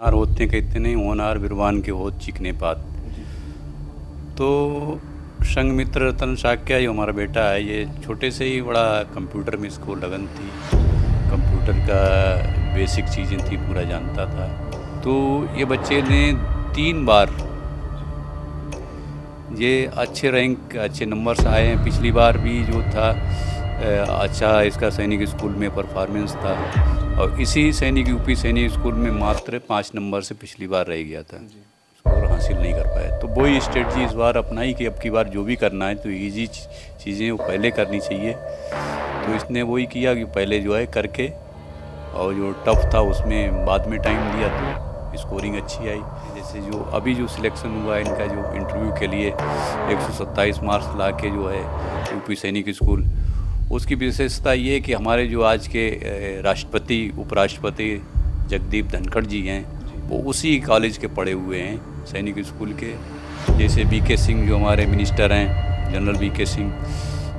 हार होते कहते नहीं होनहार बिरबान के होत चिकने पात। तो संग मित्र रतन शाक्या जो हमारा बेटा है, ये छोटे से ही बड़ा कंप्यूटर में इसको लगन थी। कंप्यूटर का बेसिक चीज़ें थी, पूरा जानता था। तो ये बच्चे ने 3 बार ये अच्छे रैंक अच्छे नंबर्स आए हैं। पिछली बार भी जो था अच्छा इसका सैनिक स्कूल में परफॉर्मेंस था, और इसी सैनिक यूपी सैनिक स्कूल में मात्र 5 नंबर से पिछली बार रह गया था, स्कोर हासिल नहीं कर पाया। तो वही स्ट्रेटजी इस बार अपनाई कि अब की बार जो भी करना है तो ईजी चीज़ें वो पहले करनी चाहिए। तो इसने वही किया कि पहले जो है करके, और जो टफ था उसमें बाद में टाइम दिया, तो स्कोरिंग अच्छी आई। जैसे जो अभी जो सिलेक्शन हुआ है इनका, जो इंटरव्यू के लिए 127 मार्क्स ला के जो है यूपी सैनिक स्कूल, उसकी विशेषता ये कि हमारे जो आज के राष्ट्रपति उपराष्ट्रपति जगदीप धनखड़ जी हैं, वो उसी कॉलेज के पढ़े हुए हैं, सैनिक स्कूल के। जैसे बीके सिंह जो हमारे मिनिस्टर हैं, जनरल बीके सिंह,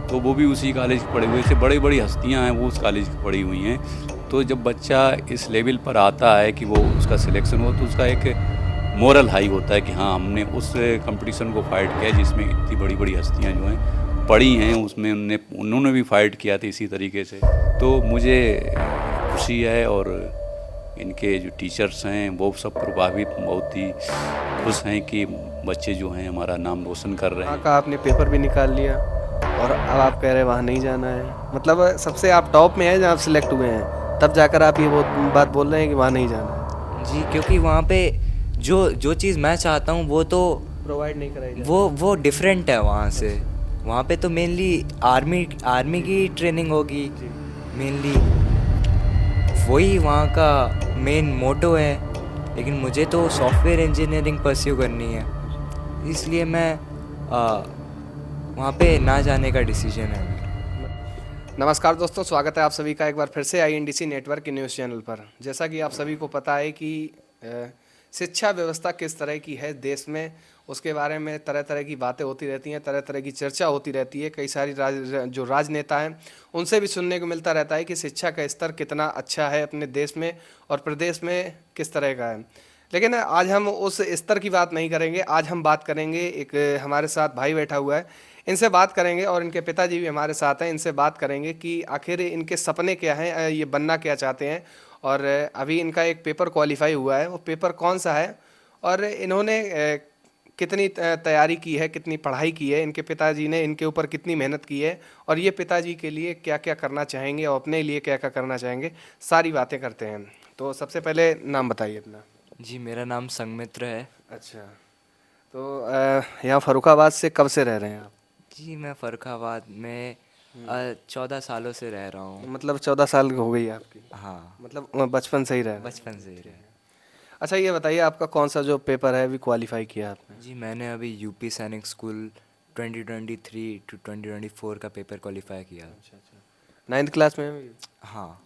तो वो भी उसी कॉलेज के पढ़े हुए से। बड़ी बड़ी हस्तियां हैं वो उस कॉलेज की पढ़ी हुई हैं। तो जब बच्चा इस लेवल पर आता है कि वो उसका सिलेक्शन हो, तो उसका एक मोरल हाई होता है कि हाँ, हमने उस कंपटीशन को फाइट किया जिसमें इतनी बड़ी बड़ी हस्तियाँ जो हैं पढ़ी हैं, उसमें उन्होंने भी फाइट किया था इसी तरीके से। तो मुझे खुशी है, और इनके जो टीचर्स हैं वो सब प्रभावित बहुत ही खुश हैं कि बच्चे जो हैं हमारा नाम रोशन कर रहे वहाँ हैं। का आपने पेपर भी निकाल लिया और अब आप कह रहे हैं वहाँ नहीं जाना है। मतलब सबसे आप टॉप में हैं जहाँ आप सिलेक्ट हुए हैं, तब जाकर आप ये बात बोल रहे हैं कि वहाँ नहीं जाना है। जी, क्योंकि वहाँ पे जो जो चीज़ मैं चाहता हूँ वो तो प्रोवाइड नहीं कराई जाती। वो डिफरेंट है वहाँ से। वहाँ पे तो मेनली आर्मी की ट्रेनिंग होगी, मेनली वही वहाँ का मेन मोटो है। लेकिन मुझे तो सॉफ्टवेयर इंजीनियरिंग परस्यू करनी है, इसलिए मैं वहाँ पे ना जाने का डिसीजन है मेरा। नमस्कार दोस्तों, स्वागत है आप सभी का एक बार फिर से आईएनडीसी नेटवर्क के न्यूज़ चैनल पर। जैसा कि आप सभी को पता है कि शिक्षा व्यवस्था किस तरह की है देश में, उसके बारे में तरह तरह की बातें होती रहती हैं, तरह तरह की चर्चा होती रहती है। कई सारी जो राजनेता हैं उनसे भी सुनने को मिलता रहता है कि शिक्षा का स्तर कितना अच्छा है अपने देश में और प्रदेश में किस तरह का है। लेकिन आज हम उस स्तर की बात नहीं करेंगे। आज हम बात करेंगे, एक हमारे साथ भाई बैठा हुआ है, इनसे बात करेंगे, और इनके पिताजी भी हमारे साथ हैं। इनसे बात करेंगे कि आखिर इनके सपने क्या हैं, ये बनना क्या चाहते हैं, और अभी इनका एक पेपर क्वालिफाई हुआ है, वो पेपर कौन सा है, और इन्होंने कितनी तैयारी की है, कितनी पढ़ाई की है, इनके पिताजी ने इनके ऊपर कितनी मेहनत की है, और ये पिताजी के लिए क्या क्या करना चाहेंगे और अपने लिए क्या क्या करना चाहेंगे, सारी बातें करते हैं। तो सबसे पहले नाम बताइए अपना। जी, मेरा नाम संगमित्र है। अच्छा, तो यहाँ फर्रुखाबाद से कब से रह रहे हैं आप? जी, मैं फर्रुखाबाद में 14 सालों से रह रहा हूँ। मतलब 14 साल हो गई है आपकी? हाँ, मतलब बचपन से ही रह रहे हैं। बचपन से ही रहे। अच्छा, ये बताइए आपका कौन सा जो पेपर है अभी क्वालिफाई किया आपने? जी, मैंने अभी यूपी सैनिक स्कूल 2023 टू 2024 का पेपर क्वालिफाई किया। अच्छा अच्छा, 9th क्लास में हैं अभी? हाँ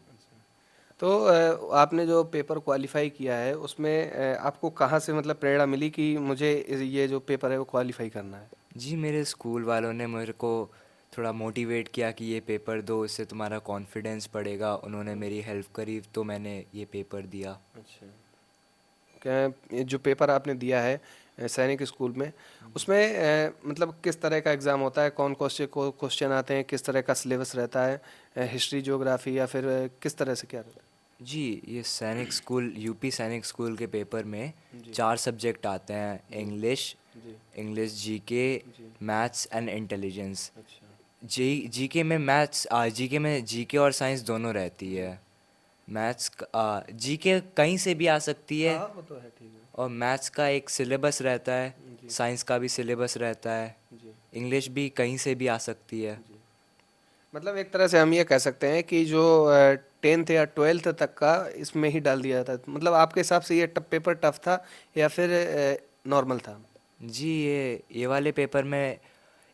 तो आपने जो पेपर क्वालिफाई किया है उसमें आपको कहाँ से मतलब प्रेरणा मिली कि मुझे ये जो पेपर है वो क्वालिफाई करना है? जी, मेरे स्कूल वालों ने मेरे को थोड़ा मोटिवेट किया कि ये पेपर दो, इससे तुम्हारा कॉन्फिडेंस बढ़ेगा। उन्होंने मेरी हेल्प करी तो मैंने ये पेपर दिया। अच्छा, क्या ये जो पेपर आपने दिया है सैनिक स्कूल में, उसमें मतलब किस तरह का एग्ज़ाम होता है, कौन क्वेश्चन आते हैं, किस तरह का सिलेबस रहता है, हिस्ट्री ज्योग्राफी, या फिर किस तरह से क्या रहता है? जी, ये Sainik School UP Sainik School के पेपर में जी 4 सब्जेक्ट आते हैं। इंग्लिश, जी जीके, जी। Maths and intelligence. अच्छा। जीके में जीके और साइंस दोनों रहती है। जीके कहीं से भी आ सकती है, हाँ, वो तो है, ठीक है। और मैथ्स का एक सिलेबस रहता है, जी साइंस का भी सिलेबस रहता है, जी इंग्लिश भी कहीं से भी आ सकती है। जी। मतलब एक तरह से हम ये कह सकते हैं कि जो 10th या 12th तक का इसमें ही डाल दिया जाता है। मतलब आपके हिसाब से ये पेपर टफ था या फिर नॉर्मल था? जी, ये वाले पेपर में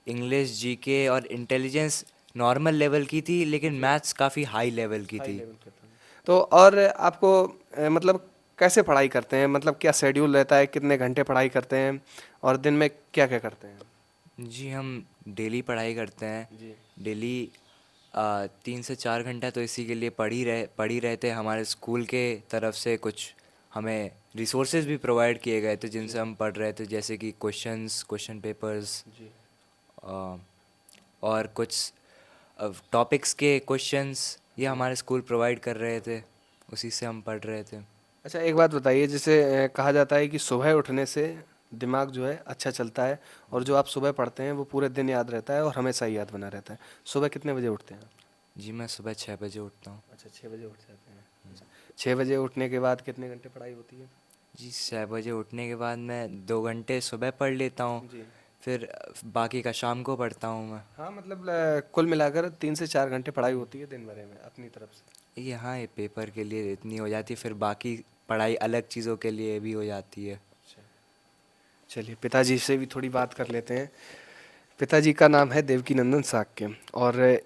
इंग्लिश, जीके और इंटेलिजेंस नॉर्मल लेवल की थी, लेकिन मैथ्स काफ़ी हाई लेवल की हाई थी। लेवल का था। तो और आपको मतलब कैसे पढ़ाई करते हैं, मतलब क्या शेड्यूल रहता है, कितने घंटे पढ़ाई करते हैं, और दिन में क्या क्या करते हैं? जी, हम डेली पढ़ाई करते हैं। जी डेली 3 से 4 घंटा तो इसी के लिए पढ़ ही रहते हैं। हमारे स्कूल के तरफ से कुछ हमें रिसोर्सेज भी प्रोवाइड किए गए थे जिनसे हम पढ़ रहे थे, जैसे कि क्वेश्चन पेपर्स जी। और कुछ टॉपिक्स के क्वेश्चंस ये हमारे स्कूल प्रोवाइड कर रहे थे, उसी से हम पढ़ रहे थे। अच्छा, एक बात बताइए, जैसे कहा जाता है कि सुबह उठने से दिमाग जो है अच्छा चलता है, और जो आप सुबह पढ़ते हैं वो पूरे दिन याद रहता है और हमेशा ही याद बना रहता है। सुबह कितने बजे उठते हैं? जी मैं सुबह 6 बजे उठता हूँ। अच्छा, 6 बजे उठ जाते हैं। अच्छा, 6 बजे उठने के बाद कितने घंटे पढ़ाई होती है? जी 6 बजे उठने के बाद मैं 2 घंटे सुबह पढ़ लेता हूँ, जी। फिर बाकी का शाम को पढ़ता हूँ मैं। हाँ, मतलब कुल मिलाकर 3 से 4 घंटे पढ़ाई होती है दिन भर में अपनी तरफ से। ये हाँ, ये पेपर के लिए इतनी हो जाती है, फिर बाकी पढ़ाई अलग चीज़ों के लिए भी हो जाती है। अच्छा, चलिए पिताजी से भी थोड़ी बात कर लेते हैं। पिताजी का नाम है देवकीनंदन साक्य, और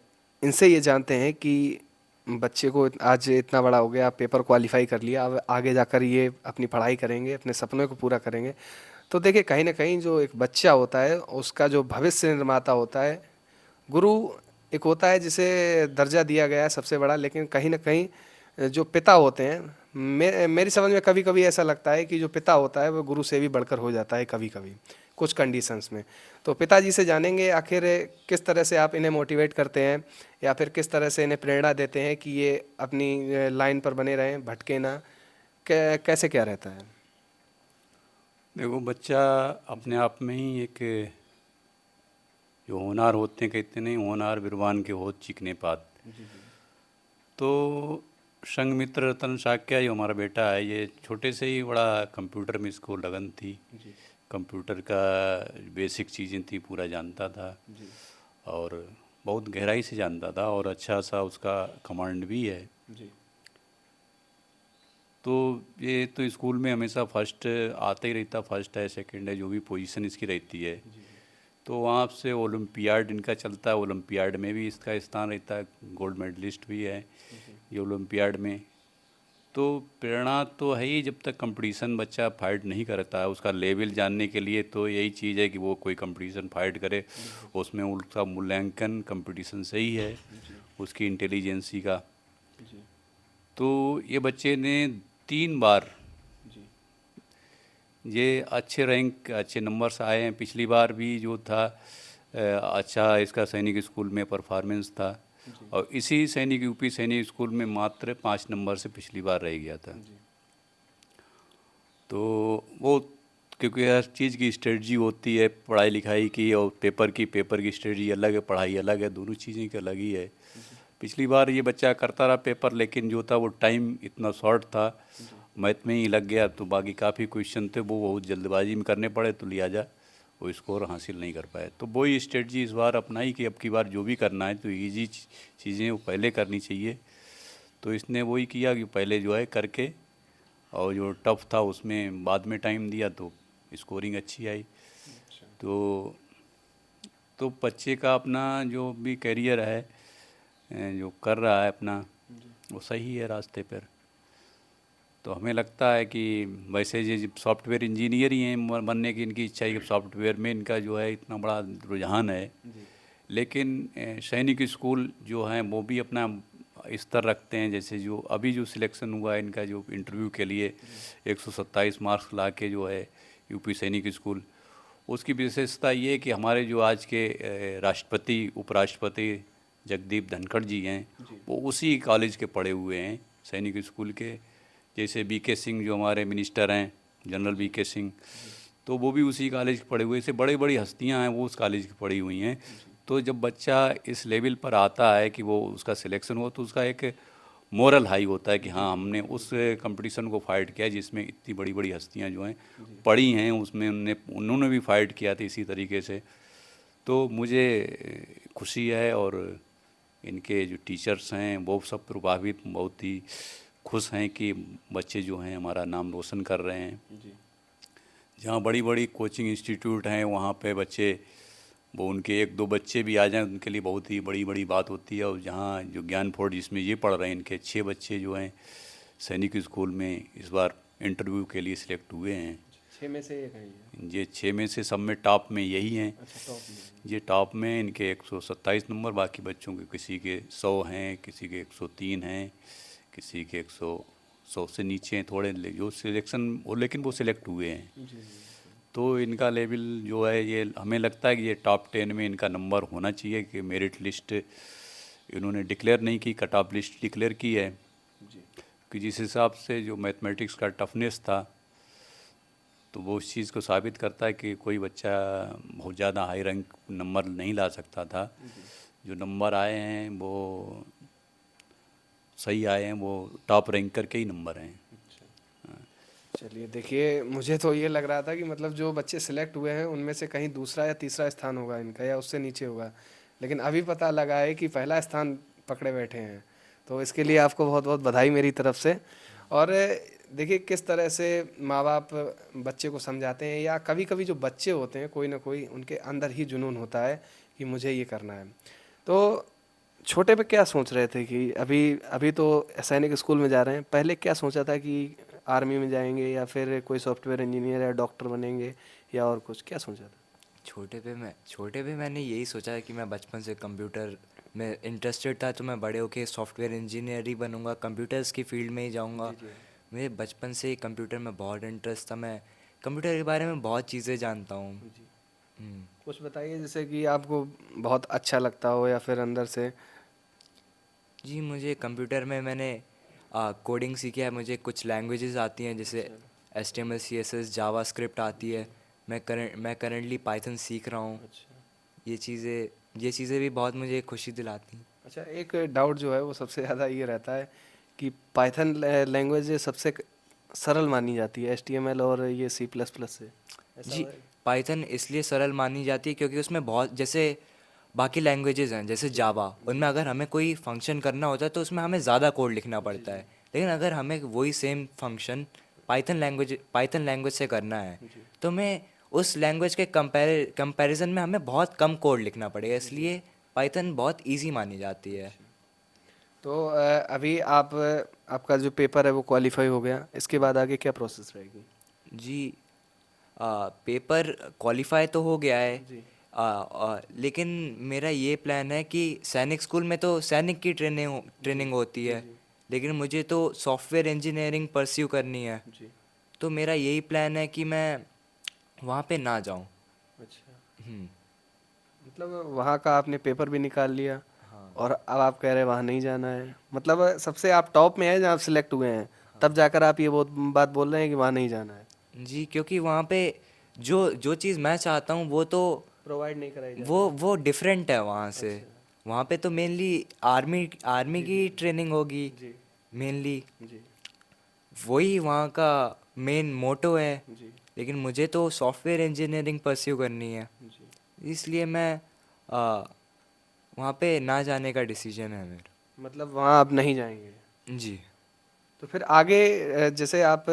इनसे ये जानते हैं कि बच्चे को आज इतना बड़ा हो गया, पेपर क्वालिफाई कर लिया, अब आगे जाकर ये अपनी पढ़ाई करेंगे, अपने सपनों को पूरा करेंगे। तो देखिए, कहीं ना कहीं जो एक बच्चा होता है उसका जो भविष्य निर्माता होता है, गुरु एक होता है जिसे दर्जा दिया गया है सबसे बड़ा, लेकिन कहीं ना कहीं जो पिता होते हैं, मेरी समझ में कभी कभी ऐसा लगता है कि जो पिता होता है वो गुरु से भी बढ़कर हो जाता है कभी कभी कुछ कंडीशंस में। तो पिताजी से जानेंगे आखिर किस तरह से आप इन्हें मोटिवेट करते हैं, या फिर किस तरह से इन्हें प्रेरणा देते हैं कि ये अपनी लाइन पर बने रहें, भटके ना, कैसे क्या रहता है? देखो, बच्चा अपने आप में ही एक जो होनहार होते हैं, कहते नहीं, होनहार बिरवान के होत चिकने पात। तो संग मित्र रतन साक्या जो हमारा बेटा है, ये छोटे से ही बड़ा कंप्यूटर में इसको लगन थी। कंप्यूटर का बेसिक चीज़ें थी, पूरा जानता था और बहुत गहराई से जानता था, और अच्छा सा उसका कमांड भी है। तो ये तो स्कूल में हमेशा फर्स्ट आता ही रहता, फर्स्ट है सेकंड है जो भी पोजीशन इसकी रहती है। तो वहाँ से ओलंपियाड इनका चलता है, ओलंपियाड में भी इसका स्थान रहता है, गोल्ड मेडलिस्ट भी है ये ओलंपियाड में। तो प्रेरणा तो है ही, जब तक कंपटीशन बच्चा फाइट नहीं करता है उसका लेवल जानने के लिए, तो यही चीज़ है कि वो कोई कंपटीशन फाइट करे, उसमें उसका मूल्यांकन कंपटीशन से ही है, उसकी इंटेलिजेंसी का। तो ये बच्चे ने 3 बार ये अच्छे रैंक, अच्छे नंबर्स आए हैं। पिछली बार भी जो था अच्छा इसका सैनिक स्कूल में परफॉर्मेंस था, और इसी सैनिक यूपी सैनिक स्कूल में मात्र 5 नंबर से पिछली बार रह गया था। तो वो क्योंकि हर चीज़ की स्ट्रेटजी होती है, पढ़ाई लिखाई की और पेपर की स्ट्रेटजी अलग है, पढ़ाई अलग है, दोनों चीज़ें की अलग ही है। पिछली बार ये बच्चा करता रहा पेपर, लेकिन जो था वो टाइम इतना शॉर्ट था, मैथ में ही लग गया, तो बाकी काफ़ी क्वेश्चन थे वो बहुत जल्दबाजी में करने पड़े, तो लिहाजा वो स्कोर हासिल नहीं कर पाए। तो वही स्ट्रेटजी इस बार अपनाई कि अब की बार जो भी करना है तो ईजी चीज़ें वो पहले करनी चाहिए। तो इसने वही किया कि पहले जो है करके, और जो टफ था उसमें बाद में टाइम दिया, तो स्कोरिंग अच्छी आई। तो बच्चे का अपना जो भी करियर है जो कर रहा है अपना, वो सही है रास्ते पर। तो हमें लगता है कि वैसे ये सॉफ्टवेयर इंजीनियर ही हैं बनने की इनकी इच्छा है, कि सॉफ्टवेयर में इनका जो है इतना बड़ा रुझान है। लेकिन सैनिक स्कूल जो हैं वो भी अपना स्तर रखते हैं। जैसे जो अभी जो सिलेक्शन हुआ है इनका, जो इंटरव्यू के लिए 127 मार्क्स ला के जो है यूपी सैनिक स्कूल, उसकी विशेषता ये है कि हमारे जो आज के राष्ट्रपति उपराष्ट्रपति जगदीप धनखड़ जी हैं, वो उसी कॉलेज के पढ़े हुए हैं, सैनिक स्कूल के। जैसे बीके सिंह जो हमारे मिनिस्टर हैं, जनरल बीके सिंह, तो वो भी उसी कॉलेज के पढ़े हुए। ऐसे बड़ी बड़ी हस्तियां हैं वो उस कॉलेज की पढ़ी हुई हैं। तो जब बच्चा इस लेवल पर आता है कि वो उसका सिलेक्शन हो, तो उसका एक मोरल हाई होता है कि हाँ, हमने उस कंपटीशन को फाइट किया जिसमें इतनी बड़ी बड़ी हस्तियां जो हैं पढ़ी हैं, उसमें उन्होंने भी फाइट किया था इसी तरीके से। तो मुझे खुशी है, और इनके जो टीचर्स हैं वो सब प्रभावित, बहुत ही खुश हैं कि बच्चे जो हैं हमारा नाम रोशन कर रहे हैं। जहाँ बड़ी बड़ी कोचिंग इंस्टीट्यूट हैं वहाँ पे बच्चे, वो उनके 1-2 बच्चे भी आ जाएं उनके लिए बहुत ही बड़ी बड़ी बात होती है। और जहाँ जो ज्ञानफोर्ड जिसमें ये पढ़ रहे हैं, इनके 6 बच्चे जो हैं सैनिक स्कूल में इस बार इंटरव्यू के लिए सिलेक्ट हुए हैं। 6 में से एक है ये 6 में से सब में टॉप में यही हैं। अच्छा, टॉप में। ये टॉप में, इनके 127 नंबर, बाकी बच्चों के किसी के 100 हैं, किसी के 103 हैं, किसी के 100 से नीचे हैं थोड़े, जो सिलेक्शन वो, लेकिन वो सिलेक्ट हुए हैं। तो इनका लेवल जो है, ये हमें लगता है कि ये टॉप 10 में इनका नंबर होना चाहिए। कि मेरिट लिस्ट इन्होंने डिक्लेयर नहीं की, कट ऑफ लिस्ट डिक्लेयर की है कि जिस हिसाब से जो मैथमेटिक्स का टफनेस था, तो वो उस चीज़ को साबित करता है कि कोई बच्चा बहुत ज़्यादा हाई रैंक नंबर नहीं ला सकता था। जो नंबर आए हैं वो सही आए हैं, वो टॉप रैंकर के ही नंबर हैं। चलिए देखिए, मुझे तो ये लग रहा था कि मतलब जो बच्चे सिलेक्ट हुए हैं उनमें से कहीं दूसरा या तीसरा स्थान होगा इनका, या उससे नीचे होगा, लेकिन अभी पता लगा है कि पहला स्थान पकड़े बैठे हैं। तो इसके लिए आपको बहुत बहुत बधाई मेरी तरफ से। और देखिए किस तरह से माँ बाप बच्चे को समझाते हैं, या कभी कभी जो बच्चे होते हैं कोई ना कोई उनके अंदर ही जुनून होता है कि मुझे ये करना है। तो छोटे पे क्या सोच रहे थे कि अभी अभी तो सैनिक स्कूल में जा रहे हैं, पहले क्या सोचा था कि आर्मी में जाएंगे या फिर कोई सॉफ्टवेयर इंजीनियर या डॉक्टर बनेंगे, या और कुछ क्या सोचा था? छोटे पे मैंने यही सोचा है कि मैं बचपन से कंप्यूटर में इंटरेस्टेड था, तो मैं बड़े होके सॉफ्टवेयर इंजीनियर ही बनूंगा, कंप्यूटर्स की फील्ड में ही जाऊंगा। मेरे बचपन से ही कंप्यूटर में बहुत इंटरेस्ट था, मैं कंप्यूटर के बारे में बहुत चीज़ें जानता हूँ। कुछ बताइए जैसे कि आपको बहुत अच्छा लगता हो या फिर अंदर से। जी, मुझे कंप्यूटर में मैंने कोडिंग सीखी है, मुझे कुछ लैंग्वेजेस आती हैं, जैसे HTML CSS जावास्क्रिप्ट आती है। मैं करंटली पाइथन सीख रहा हूँ। ये चीज़ें भी बहुत मुझे खुशी दिलाती हैं। अच्छा, एक डाउट जो है वो सबसे ज़्यादा ये रहता है कि पाइथन लैंग्वेज सबसे सरल मानी जाती है HTML और ये C++ से, ऐसा जी, है? पाइथन इसलिए सरल मानी जाती है क्योंकि उसमें बहुत, जैसे बाकी लैंग्वेजेस हैं जैसे जावा, उनमें अगर हमें कोई फंक्शन करना होता है तो उसमें हमें ज़्यादा कोड लिखना पड़ता है। लेकिन अगर हमें वही सेम फंक्शन पाइथन लैंग्वेज से करना है, तो हमें उस लैंग्वेज के कंपैरिजन में हमें बहुत कम कोड लिखना पड़ेगा, इसलिए पाइथन बहुत इजी मानी जाती है। तो अभी आपका जो पेपर है वो क्वालिफाई हो गया, इसके बाद आगे क्या प्रोसेस रहेगी? जी, पेपर क्वालिफाई तो हो गया है। जी। लेकिन मेरा ये प्लान है कि सैनिक स्कूल में तो सैनिक की ट्रेनिंग होती है, लेकिन मुझे तो सॉफ्टवेयर इंजीनियरिंग परस्यू करनी है। जी। तो मेरा यही प्लान है कि मैं वहाँ पे ना जाऊँ। अच्छा, हम्म, मतलब वहाँ का आपने पेपर भी निकाल लिया हाँ। और अब आप कह रहे हैं वहाँ नहीं जाना है, मतलब सबसे आप टॉप में हैं जहाँ आप सिलेक्ट हुए हैं, तब जाकर आप ये बात बोल रहे हैं कि वहाँ नहीं जाना है? जी, क्योंकि वहाँ पे जो जो चीज़ मैं चाहता हूँ वो तो प्रोवाइड नहीं कराई जाती? वो डिफरेंट है वहाँ से। अच्छा। वहाँ पे तो मेनली आर्मी आर्मी की ट्रेनिंग होगी जी। मेनली, जी। वही वहाँ का मेन मोटो है। जी। लेकिन मुझे तो सॉफ्टवेयर इंजीनियरिंग परस्यू करनी है, जी। इसलिए मैं वहाँ पे ना जाने का डिसीजन है मेरा। मतलब वहाँ आप नहीं जाएंगे? जी। तो फिर आगे जैसे आप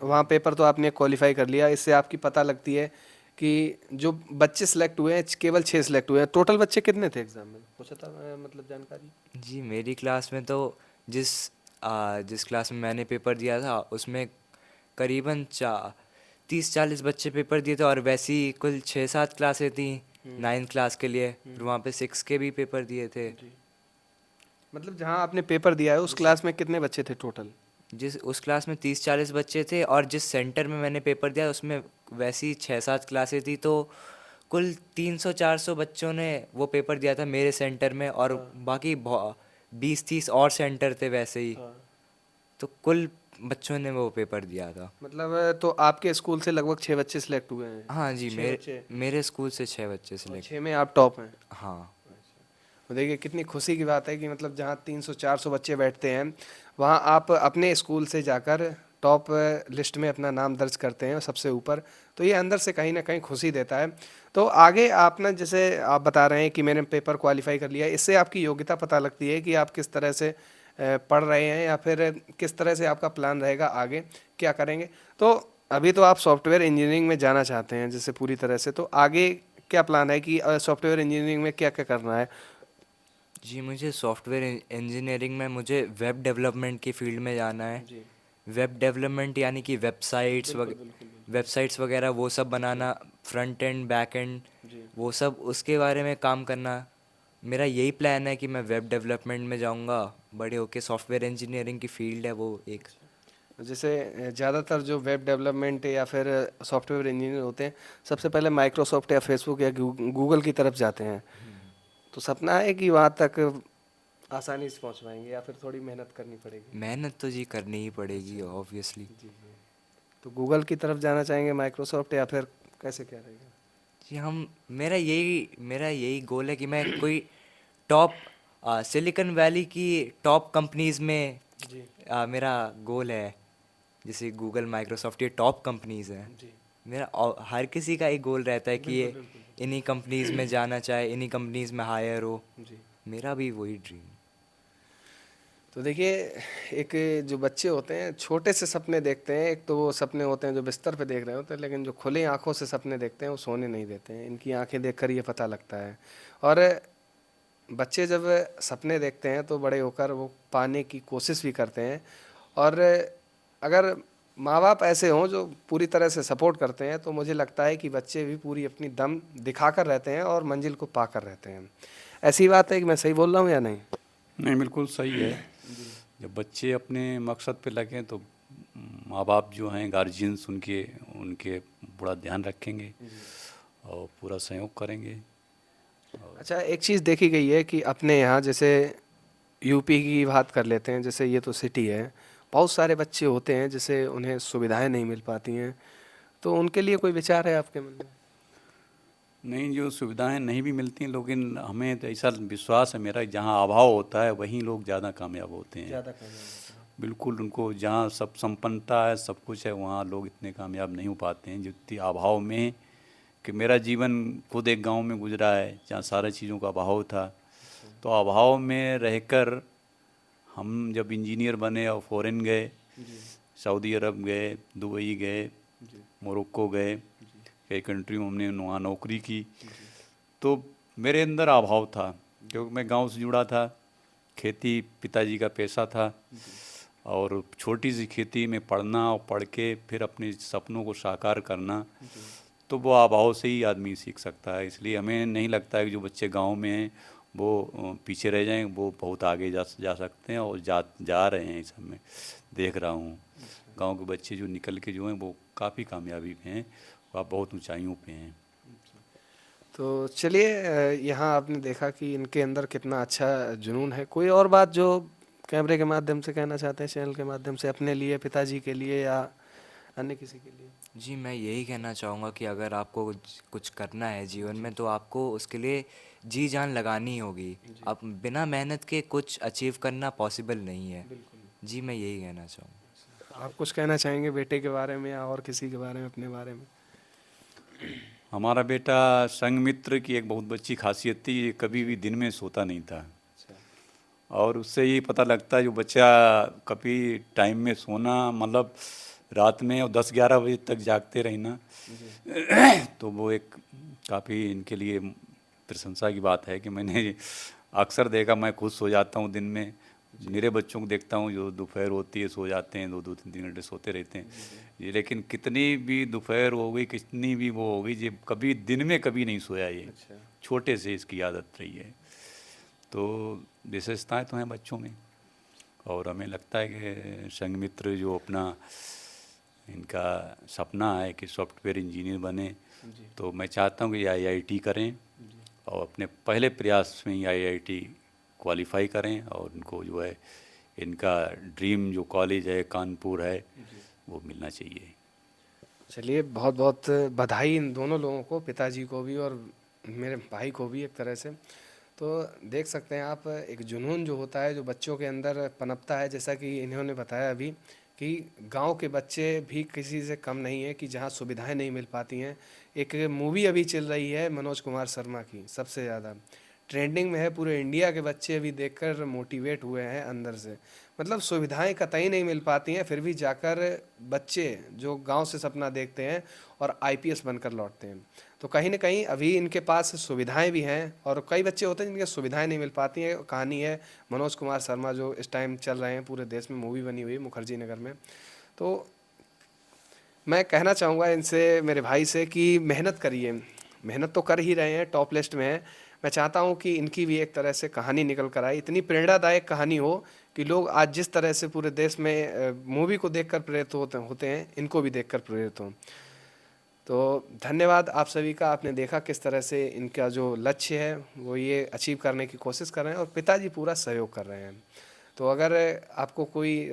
वहाँ पेपर तो आपने क्वालिफाई कर लिया, इससे आपकी पता लगती है कि जो बच्चे सिलेक्ट हुए हैं केवल 6 सिलेक्ट हुए हैं, टोटल बच्चे कितने थे एग्जाम में, कुछ था मतलब जानकारी? जी, मेरी क्लास में तो जिस क्लास में मैंने पेपर दिया था उसमें करीबन 30-40 बच्चे पेपर दिए थे, और वैसी कुल 6-7 क्लासें थी 9th क्लास के लिए, फिर वहाँ पे 6 के भी पेपर दिए थे। जी। मतलब जहाँ आपने पेपर दिया है उस क्लास में कितने बच्चे थे टोटल? उस क्लास में 30-40 बच्चे थे, और जिस सेंटर में मैंने पेपर दिया उसमें वैसी 6-7 क्लासें थी, तो कुल 300-400 बच्चों ने वो पेपर दिया था मेरे सेंटर में, और बाकी 20-30 और सेंटर थे वैसे ही, तो कुल बच्चों ने वो पेपर दिया था। मतलब तो आपके स्कूल से लगभग 6 बच्चे सिलेक्ट हुए हैं? हाँ जी, 6 बच्चे? मेरे स्कूल से 6 बच्चे और सिलेक्ट। 6 में आप टॉप हैं? हाँ तो देखिए कितनी खुशी की बात है कि मतलब जहाँ 300-400 बच्चे बैठते हैं वहाँ आप अपने स्कूल से जाकर टॉप लिस्ट में अपना नाम दर्ज करते हैं सबसे ऊपर, तो ये अंदर से कहीं ना कहीं खुशी देता है। तो आगे आप ना, जैसे आप बता रहे हैं कि मैंने पेपर क्वालिफाई कर लिया, इससे आपकी योग्यता पता लगती है कि आप किस तरह से पढ़ रहे हैं या फिर किस तरह से आपका प्लान रहेगा आगे क्या करेंगे। तो अभी तो आप सॉफ्टवेयर इंजीनियरिंग में जाना चाहते हैं जैसे पूरी तरह से, तो आगे क्या प्लान है कि सॉफ्टवेयर इंजीनियरिंग में क्या क्या करना है? जी, मुझे सॉफ्टवेयर इंजीनियरिंग में मुझे वेब डेवलपमेंट की फील्ड में जाना है। जी। वेब डेवलपमेंट यानी कि वेबसाइट्स वगैरह वो सब बनाना, फ्रंट एंड बैक एंड, जी। वो सब उसके बारे में काम करना। मेरा यही प्लान है कि मैं वेब डेवलपमेंट में जाऊंगा, बड़े होके सॉफ्टवेयर इंजीनियरिंग की फील्ड है वो एक। तो जैसे ज़्यादातर जो वेब डेवलपमेंट या फिर सॉफ्टवेयर इंजीनियर होते हैं, सबसे पहले माइक्रोसॉफ्ट या फेसबुक या गूगल की तरफ जाते हैं। तो सपना है कि वहाँ तक आसानी से पहुँच पाएंगे या फिर थोड़ी मेहनत करनी पड़ेगी? मेहनत तो जी करनी ही पड़ेगी ऑब्वियसली। जी जी। तो गूगल की तरफ जाना चाहेंगे, माइक्रोसॉफ्ट, या फिर कैसे क्या रहेगा? जी हम मेरा यही गोल है कि मैं कोई टॉप सिलिकॉन वैली की टॉप कंपनीज में जी मेरा गोल है। जैसे गूगल, माइक्रोसॉफ्ट, ये टॉप कंपनीज हैं। जी। मेरा हर किसी का एक गोल रहता है कि ये बिल्कुल बिल्कुल। इन्हीं कंपनीज में जाना चाहे, इन्हीं कंपनीज में हायर हो। जी। मेरा भी वही ड्रीम। तो देखिए, एक जो बच्चे होते हैं छोटे से सपने देखते हैं। एक तो वो सपने होते हैं जो बिस्तर पे देख रहे होते हैं, लेकिन जो खुली आंखों से सपने देखते हैं वो सोने नहीं देते हैं। इनकी आंखें देखकर ये पता लगता है। और बच्चे जब सपने देखते हैं तो बड़े होकर वो पाने की कोशिश भी करते हैं। और अगर माँ बाप ऐसे हों जो पूरी तरह से सपोर्ट करते हैं तो मुझे लगता है कि बच्चे भी पूरी अपनी दम दिखाकर रहते हैं और मंजिल को पाकर रहते हैं। ऐसी बात है कि मैं सही बोल रहा हूँ या नहीं? नहीं, बिल्कुल सही है। जब बच्चे अपने मकसद पे लगें तो माँ बाप जो हैं, गार्जियंस, उनके उनके पूरा ध्यान रखेंगे और पूरा सहयोग करेंगे। अच्छा, एक चीज़ देखी गई है कि अपने यहाँ जैसे यूपी की बात कर लेते हैं, जैसे ये तो सिटी है, बहुत सारे बच्चे होते हैं जैसे उन्हें सुविधाएं नहीं मिल पाती हैं। तो उनके लिए कोई विचार है आपके मन में? नहीं, जो सुविधाएं नहीं भी मिलती हैं, लेकिन हमें तो ऐसा विश्वास है मेरा, जहाँ अभाव होता है वहीं लोग ज़्यादा कामयाब होते हैं। ज़्यादा कामयाब बिल्कुल, उनको जहाँ सब संपन्नता है, सब कुछ है, वहाँ लोग इतने कामयाब नहीं हो पाते हैं जितनी अभाव में। कि मेरा जीवन खुद एक गांव में गुजरा है जहाँ सारी चीज़ों का अभाव था। तो अभाव में रहकर हम जब इंजीनियर बने और फ़ॉरेन गए, सऊदी अरब गए, दुबई गए, मोरक्को गए, कई कंट्री में हमने वहाँ नौकरी की। तो मेरे अंदर अभाव था क्योंकि मैं गांव से जुड़ा था, खेती पिताजी का पैसा था, और छोटी सी खेती में पढ़ना और पढ़ के फिर अपने सपनों को साकार करना, तो वो अभाव से ही आदमी सीख सकता है। इसलिए हमें नहीं लगता है कि जो बच्चे गांव में हैं वो पीछे रह जाएं, वो बहुत आगे जा सकते हैं और जा रहे हैं। इस समय देख रहा हूँ गांव के बच्चे जो निकल के जो हैं वो काफ़ी कामयाबी पे हैं, वह बहुत ऊंचाइयों पे हैं। तो चलिए, यहाँ आपने देखा कि इनके अंदर कितना अच्छा जुनून है। कोई और बात जो कैमरे के माध्यम से कहना चाहते हैं, चैनल के माध्यम से, अपने लिए, पिताजी के लिए या अन्य किसी के लिए? जी मैं यही कहना चाहूँगा कि अगर आपको कुछ करना है जीवन में तो आपको उसके लिए जी जान लगानी होगी। अब बिना मेहनत के कुछ अचीव करना पॉसिबल नहीं है। जी मैं यही कहना चाहूँगा। आप कुछ कहना चाहेंगे बेटे के बारे में या और किसी के बारे में, अपने बारे में? हमारा बेटा संग मित्र की एक बहुत अच्छी खासियत थी, ये कभी भी दिन में सोता नहीं था। और उससे ये पता लगता है जो बच्चा कभी टाइम में सोना, मतलब रात में और 10-11 बजे तक जागते रहे ना, तो वो एक काफ़ी इनके लिए प्रशंसा की बात है। कि मैंने अक्सर देखा, मैं खुद सो जाता हूँ दिन में, मेरे बच्चों को देखता हूँ जो दोपहर होती है सो जाते हैं, 2-2, 3-3 घंटे सोते रहते हैं ये। लेकिन कितनी भी दोपहर हो गई, कितनी भी वो हो गई, ये कभी दिन में कभी नहीं सोया। ये छोटे से इसकी आदत रही है। तो विशेषताएँ तो हैं बच्चों में, और हमें लगता है कि संग मित्र जो अपना इनका सपना है कि सॉफ्टवेयर इंजीनियर बने, तो मैं चाहता हूँ कि आईआईटी करें और अपने पहले प्रयास में ही आईआईटी क्वालिफाई करें, और उनको जो है इनका ड्रीम जो कॉलेज है कानपुर है वो मिलना चाहिए। चलिए, बहुत बहुत बधाई इन दोनों लोगों को, पिताजी को भी और मेरे भाई को भी एक तरह से। तो देख सकते हैं आप, एक जुनून जो होता है जो बच्चों के अंदर पनपता है, जैसा कि इन्होंने बताया अभी कि गांव के बच्चे भी किसी से कम नहीं है कि जहां सुविधाएं नहीं मिल पाती हैं। एक मूवी अभी चल रही है मनोज कुमार शर्मा की, सबसे ज़्यादा ट्रेंडिंग में है, पूरे इंडिया के बच्चे अभी देखकर मोटिवेट हुए हैं अंदर से। मतलब सुविधाएं कतई नहीं मिल पाती हैं, फिर भी जाकर बच्चे जो गांव से सपना देखते हैं और आईपीएस बनकर लौटते हैं। तो कहीं ना कहीं अभी इनके पास सुविधाएं भी हैं, और कई बच्चे होते हैं जिनके सुविधाएं नहीं मिल पाती हैं। कहानी है मनोज कुमार शर्मा जो इस टाइम चल रहे हैं, पूरे देश में मूवी बनी हुई है मुखर्जी नगर में। तो मैं कहना चाहूँगा इनसे, मेरे भाई से, कि मेहनत करिए। मेहनत तो कर ही रहे हैं, टॉप लिस्ट में है। मैं चाहता हूँ कि इनकी भी एक तरह से कहानी निकल कर आए, इतनी प्रेरणादायक कहानी हो कि लोग आज जिस तरह से पूरे देश में मूवी को देखकर प्रेरित होते हैं, इनको भी देखकर प्रेरित हों। तो धन्यवाद आप सभी का। आपने देखा किस तरह से इनका जो लक्ष्य है वो ये अचीव करने की कोशिश कर रहे हैं और पिताजी पूरा सहयोग कर रहे हैं। तो अगर आपको कोई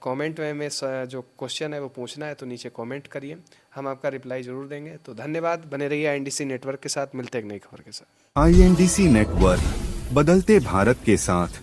कमेंट में जो क्वेश्चन है वो पूछना है तो नीचे कमेंट करिए, हम आपका रिप्लाई ज़रूर देंगे। तो धन्यवाद, बने रहिए आईएनडीसी नेटवर्क के साथ। मिलते हैं एक नई खबर के साथ। आईएनडीसी नेटवर्क, बदलते भारत के साथ।